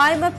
IMF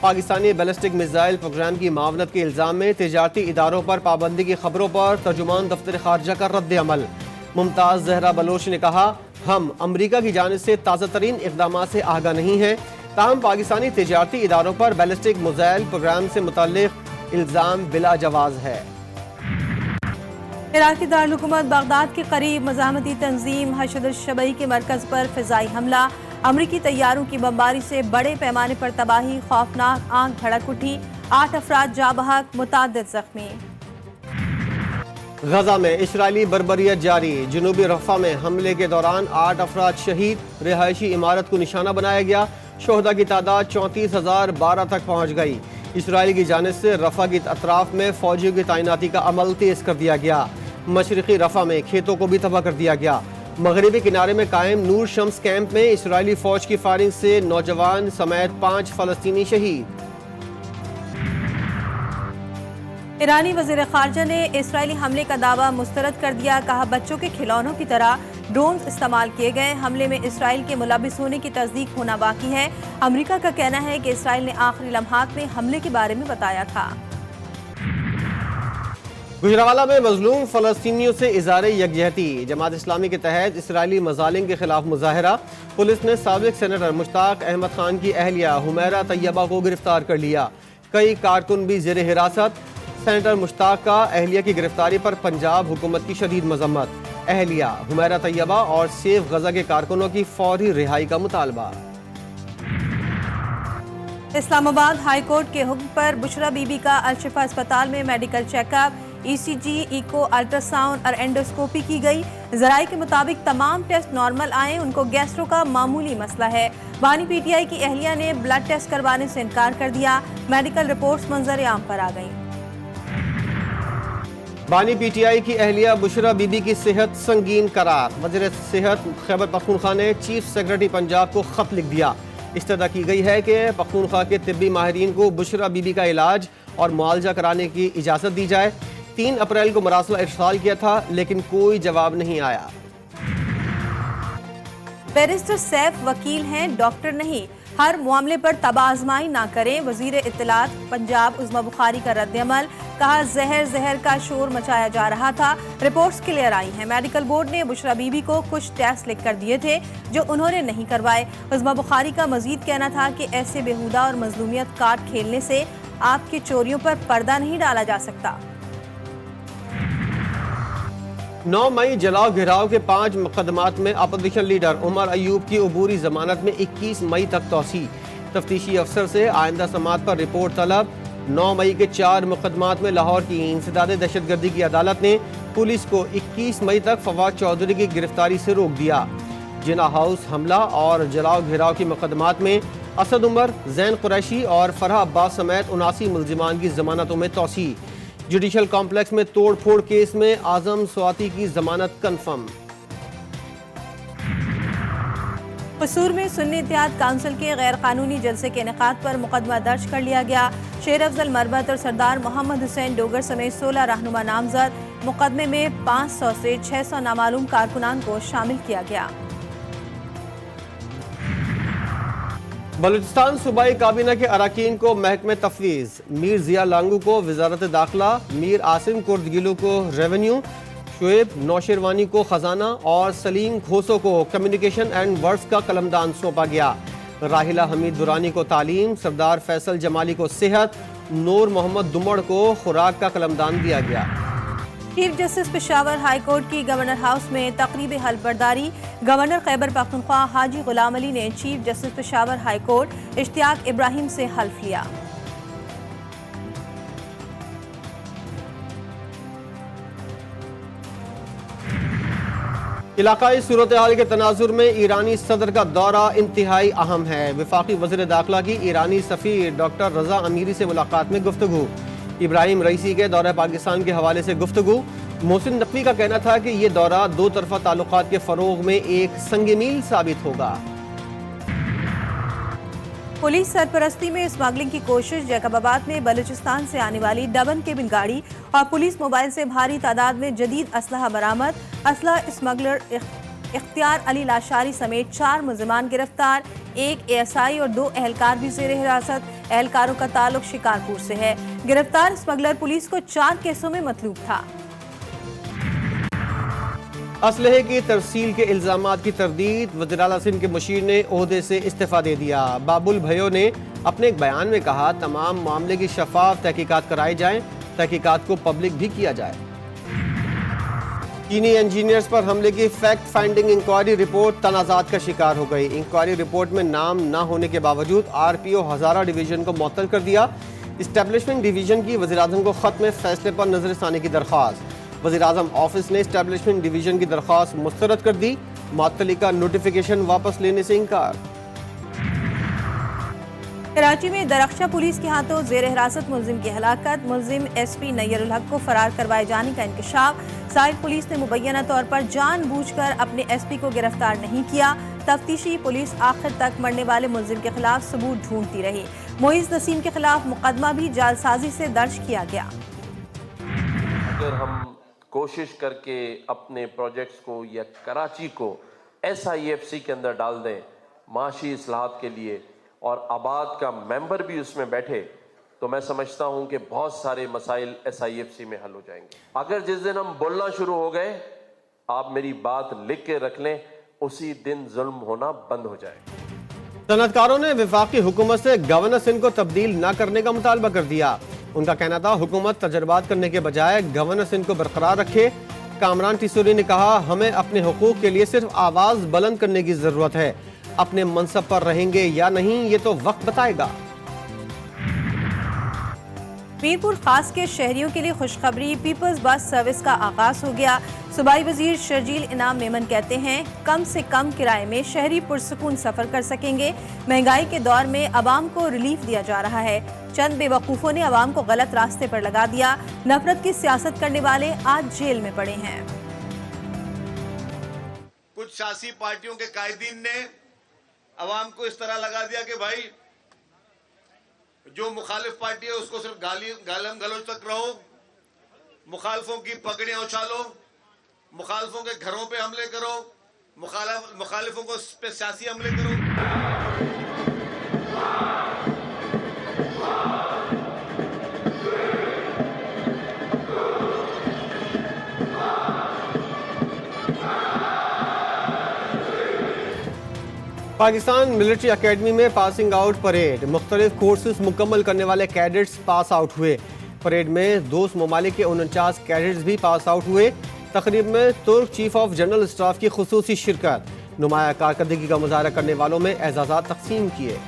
پاکستانی ballistic missile programme کی معاونت کے الزام میں تجارتی اداروں پر پابندی کی خبروں پر ترجمان دفتر خارجہ کا رد عمل۔ ممتاز زہرا بلوچ نے کہا، ہم امریکہ کی جانب سے تازہ ترین اقدامات سے آگاہ نہیں ہیں، تاہم پاکستانی تجارتی اداروں پر بیلسٹک میزائل پروگرام سے متعلق الزام بلا جواز ہے۔ عراقی دارالحکومت بغداد کے قریب مزاحمتی تنظیم حشد الشبیہ کے مرکز پر فضائی حملہ، امریکی طیاروں کی بمباری سے بڑے پیمانے پر تباہی، خوفناک آگ بھڑک اٹھی، 8 افراد جاں بحق، متعدد زخمی۔ غزہ میں اسرائیلی بربریت جاری، جنوبی رفح میں حملے کے دوران 8 افراد شہید، رہائشی عمارت کو نشانہ بنایا گیا، شہداء کی تعداد 34,012 تک پہنچ گئی۔ اسرائیل کی جانب سے رفح کے اطراف میں فوجیوں کی تعیناتی کا عمل تیز کر دیا گیا، مشرقی رفح میں کھیتوں کو بھی تباہ کر دیا گیا۔ مغربی کنارے میں قائم نور شمس کیمپ میں اسرائیلی فوج کی فائرنگ سے نوجوان سمیت 5 فلسطینی شہید۔ ایرانی وزیر خارجہ نے اسرائیلی حملے کا دعویٰ مسترد کر دیا، کہا بچوں کے کھلونوں کی طرح ڈرونز استعمال کیے گئے، حملے میں اسرائیل کے ملوث ہونے کی تصدیق ہونا باقی ہے۔ امریکہ کا کہنا ہے کہ اسرائیل نے آخری لمحات میں حملے کے بارے میں بتایا تھا۔ گجرانوالہ میں مظلوم فلسطینیوں سے اظہار یکجہتی، جماعت اسلامی کے تحت اسرائیلی مظالم کے خلاف مظاہرہ، پولیس نے سابق سینیٹر مشتاق احمد خان کی اہلیہ حمیرہ طیبہ کو گرفتار کر لیا، کئی کارکن بھی زیر حراست۔ سینیٹر مشتاق کا اہلیہ کی گرفتاری پر پنجاب حکومت کی شدید مذمت، اہلیہ حمیرہ طیبہ اور سیف غزہ کے کارکنوں کی فوری رہائی کا مطالبہ۔ اسلام آباد ہائی کورٹ کے حکم پر بشرا بی بی کا الشفا اسپتال میں میڈیکل چیک اپ، ای سی جی، ایکو، الٹرا ساؤنڈ اور اینڈوسکوپی کی گئی۔ ذرائع کے مطابق تمام ٹیسٹ نارمل آئے، ان کو گیسٹرو کا معمولی مسئلہ ہے۔ بانی پی ٹی آئی کی اہلیہ نے بلڈ ٹیسٹ کروانے سے انکار کر دیا، میڈیکل رپورٹس منظر عام پر آ گئیں۔ بانی پی ٹی آئی کی اہلیہ بشرا بی بی کی صحت سنگین قرار، وزیر صحت خیبر پختونخوا نے چیف سیکرٹری پنجاب کو خط لکھ دیا۔ استدعا کی گئی ہے کہ پختونخوا کے طبی ماہرین کو بشرا بی بی کا علاج اور معالجہ کرانے کی اجازت دی جائے۔ 3 اپریل کو مراسلہ ارسال کیا تھا لیکن کوئی جواب نہیں آیا۔ بیرسٹر سیف وکیل ہیں، ڈاکٹر نہیں، ہر معاملے پر تباہ آزمائی نہ کریں، وزیر اطلاعات پنجاب عظمی بخاری کا رد عمل، کہا زہر کا شور مچایا جا رہا تھا، رپورٹس کلیئر آئی ہیں۔ میڈیکل بورڈ نے بشرا بی بی کو کچھ ٹیسٹ لکھ کر دیے تھے جو انہوں نے نہیں کروائے۔ عظمی بخاری کا مزید کہنا تھا کہ ایسے بیہودہ اور مظلومیت کارڈ کھیلنے سے آپ کی چوریوں پر پردہ نہیں ڈالا جا سکتا۔ 9 مئی جلاؤ گھیراؤ کے 5 مقدمات میں اپوزیشن لیڈر عمر ایوب کی عبوری ضمانت میں 21 مئی تک توسیع، تفتیشی افسر سے آئندہ سماعت پر رپورٹ طلب۔ 9 مئی کے 4 مقدمات میں لاہور کی انسداد دہشت گردی کی عدالت نے پولیس کو 21 مئی تک فواد چودھری کی گرفتاری سے روک دیا۔ جنا ہاؤس حملہ اور جلاؤ گھیراؤ کی مقدمات میں اسد عمر، زین قریشی اور فرح عباس سمیت 79 ملزمان کی ضمانتوں میں توسیع۔ جوڈیشل کمپلیکس میں توڑ پھوڑ کیس میں اعظم سواتی کی ضمانت کنفرم۔ قصور میں سنی اتحاد کونسل کے غیر قانونی جلسے کے انعقاد پر مقدمہ درج کر لیا گیا۔ شیر افضل مربت اور سردار محمد حسین ڈوگر سمیت 16 رہنما نامزد، مقدمے میں 500 سے 600 نامعلوم کارکنان کو شامل کیا گیا۔ بلوچستان صوبائی کابینہ کے اراکین کو محکمہ تفویض، میر ضیاء لانگو کو وزارت داخلہ، میر عاصم کردگلو کو ریونیو، شعیب نوشیروانی کو خزانہ اور سلیم کھوسو کو کمیونیکیشن اینڈ ورڈز کا قلمدان سونپا گیا۔ راحلہ حمید درانی کو تعلیم، سردار فیصل جمالی کو صحت، نور محمد دمڑ کو خوراک کا قلمدان دیا گیا۔ Chief justice Peshawar high court کی گورنر ہاؤس میں تقریب حلف برداری، گورنر خیبر پختونخوا حاجی غلام علی نے chief justice Peshawar high court Ishtiaq Ibrahim سے حلف لیا۔ علاقائی صورتحال کے تناظر میں ایرانی صدر کا دورہ انتہائی اہم ہے۔ وفاقی وزیر داخلہ کی ایرانی سفیر ڈاکٹر رضا امیری سے ملاقات میں گفتگو، ابراہیم رئیسی کے دورہ پاکستان کے حوالے سے گفتگو۔ محسن نقوی کا کہنا تھا کہ یہ دورہ 2 طرفہ تعلقات کے فروغ میں ایک سنگ میل ثابت ہوگا۔ پولیس سرپرستی میں اسمگلنگ کی کوشش، جیکب آباد میں بلوچستان سے آنے والی ڈبن کیبن گاڑی اور پولیس موبائل سے بھاری تعداد میں جدید اسلحہ برآمد، اسلحہ اسمگلر اختیار علی لاشاری سمیت 4 ملزمان گرفتار، 1 ASI اور 2 اہلکار بھی زیر حراست۔ اہلکاروں کا تعلق شکارپور سے ہے۔ گرفتار اسمگلر پولیس کو 4 کیسوں میں مطلوب تھا۔ اسلحے کی ترسیل کے الزامات کی تردید، وزیر اعلیٰ سندھ کے مشیر نے عہدے سے استعفیٰ دے دیا۔ بابل بھیو نے اپنے ایک بیان میں کہا تمام معاملے کی شفاف تحقیقات کرائی جائیں، تحقیقات کو پبلک بھی کیا جائے۔ چینی انجینئرز پر حملے کی فیکٹ فائنڈنگ انکوائری رپورٹ تنازعات کا شکار ہو گئی۔ انکوائری رپورٹ میں نام نہ ہونے کے باوجود آر پی او ہزارہ ڈویژن کو معطل کر دیا۔ اسٹیبلشمنٹ ڈویژن کی وزیر اعظم کو خط میں فیصلے پر نظر ثانی کی درخواست۔ وزیر اعظم آفس نے اسٹیبلشمنٹ ڈویژن کی درخواست مسترد کر دی، معطلی کا نوٹیفیکیشن واپس لینے سے انکار۔ کراچی میں درخشہ پولیس کے ہاتھوں زیر حراست ملزم کی ہلاکت، ملزم ایس پی نیر الحق کو فرار کروائے جانے کا انکشاف۔ سائٹ پولیس نے مبینہ طور پر جان بوجھ کر اپنے ایس پی کو گرفتار نہیں کیا۔ تفتیشی پولیس آخر تک مرنے والے ملزم کے خلاف ثبوت ڈھونڈتی رہی۔ معیز نسیم کے خلاف مقدمہ بھی جعلسازی سے درج کیا گیا۔ اگر ہم کوشش کر کے اپنے پروجیکٹس کو یا کراچی کو SIFC کے اندر ڈال دیں معاشی اصلاحات کے لیے اور آباد کا ممبر بھی اس میں بیٹھے تو میں سمجھتا ہوں کہ بہت سارے مسائل SIFC میں حل ہو جائیں گے۔ اگر جس دن ہم بولنا شروع ہو گئے، آپ میری بات لکھ کے رکھ لیں، اسی دن ظلم ہونا بند ہو جائے۔ صنعت کاروں نے وفاقی حکومت سے گورنر سندھ کو تبدیل نہ کرنے کا مطالبہ کر دیا۔ ان کا کہنا تھا حکومت تجربات کرنے کے بجائے گورنر سندھ کو برقرار رکھے۔ کامران ٹیسوری نے کہا ہمیں اپنے حقوق کے لیے صرف آواز بلند کرنے کی ضرورت ہے، اپنے منصب پر رہیں گے یا نہیں یہ تو وقت بتائے گا۔ میرپور خاص کے شہریوں کے لیے خوشخبری، پیپلز بس سروس کا آغاز ہو گیا۔ صوبائی وزیر شرجیل انعام میمن کہتے ہیں کم سے کم کرائے میں شہری پرسکون سفر کر سکیں گے۔ مہنگائی کے دور میں عوام کو ریلیف دیا جا رہا ہے۔ چند بے وقوفوں نے عوام کو غلط راستے پر لگا دیا۔ نفرت کی سیاست کرنے والے آج جیل میں پڑے ہیں۔ کچھ سیاسی پارٹیوں کے قائدین نے عوام کو اس طرح لگا دیا کہ بھائی جو مخالف پارٹی ہے اس کو صرف گالم گلوچ تک رہو، مخالفوں کی پگڑیاں اچھالو، مخالفوں کے گھروں پہ حملے کرو، مخالفوں کو پہ سیاسی حملے کرو۔ پاکستان ملٹری اکیڈمی میں پاسنگ آؤٹ پریڈ، مختلف کورسز مکمل کرنے والے کیڈٹس پاس آؤٹ ہوئے۔ پریڈ میں دوست ممالک کے 49 کیڈٹس بھی پاس آؤٹ ہوئے۔ تقریب میں ترک چیف آف جنرل اسٹاف کی خصوصی شرکت، نمایاں کارکردگی کا مظاہرہ کرنے والوں میں اعزازات تقسیم کیے۔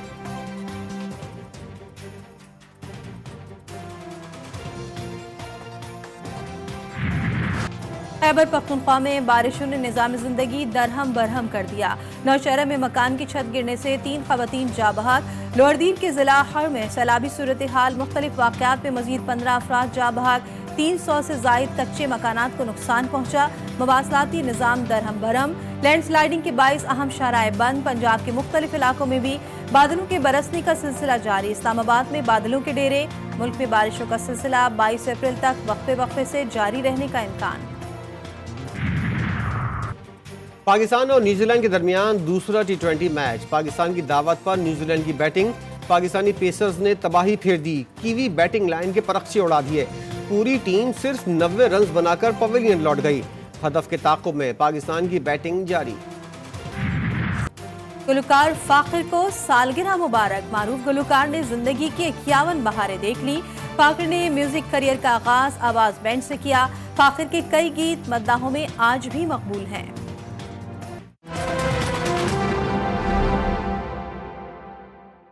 خیبر پختونخوا میں بارشوں نے نظام زندگی درہم برہم کر دیا۔ نوشہرہ میں مکان کی چھت گرنے سے 3 خواتین جاں بحق۔ لوئر دیر کے ضلع خر میں سیلابی صورتحال، مختلف واقعات میں مزید 15 افراد جاں بحق۔ 300 سے زائد کچے مکانات کو نقصان پہنچا۔ مواصلاتی نظام درہم برہم۔ لینڈ سلائیڈنگ کے باعث اہم شاہراہیں بند۔ پنجاب کے مختلف علاقوں میں بھی بادلوں کے برسنے کا سلسلہ جاری۔ اسلام آباد میں بادلوں کے ڈیرے۔ ملک میں بارشوں کا سلسلہ 22 اپریل تک وقفے وقفے سے جاری رہنے کا امکان۔ پاکستان اور نیوزی لینڈ کے درمیان دوسرا T20 میچ، پاکستان کی دعوت پر نیوزی لینڈ کی بیٹنگ، پاکستانی پیسرز نے تباہی پھیر دی، کیوی بیٹنگ لائن کے پرخچے اڑا دیے، پوری ٹیم صرف 90 رنز بنا کر پویلین لوٹ گئی، ہدف کے تعاقب میں پاکستان کی بیٹنگ جاری۔ گلوکار فاخر کو سالگرہ مبارک، معروف گلوکار نے زندگی کی 51 بہاریں دیکھ لی۔ فاخر نے میوزک کریئر کا آغاز آواز بینڈ سے کیا۔ فاخر کے کئی گیت مداحوں میں آج بھی مقبول ہیں۔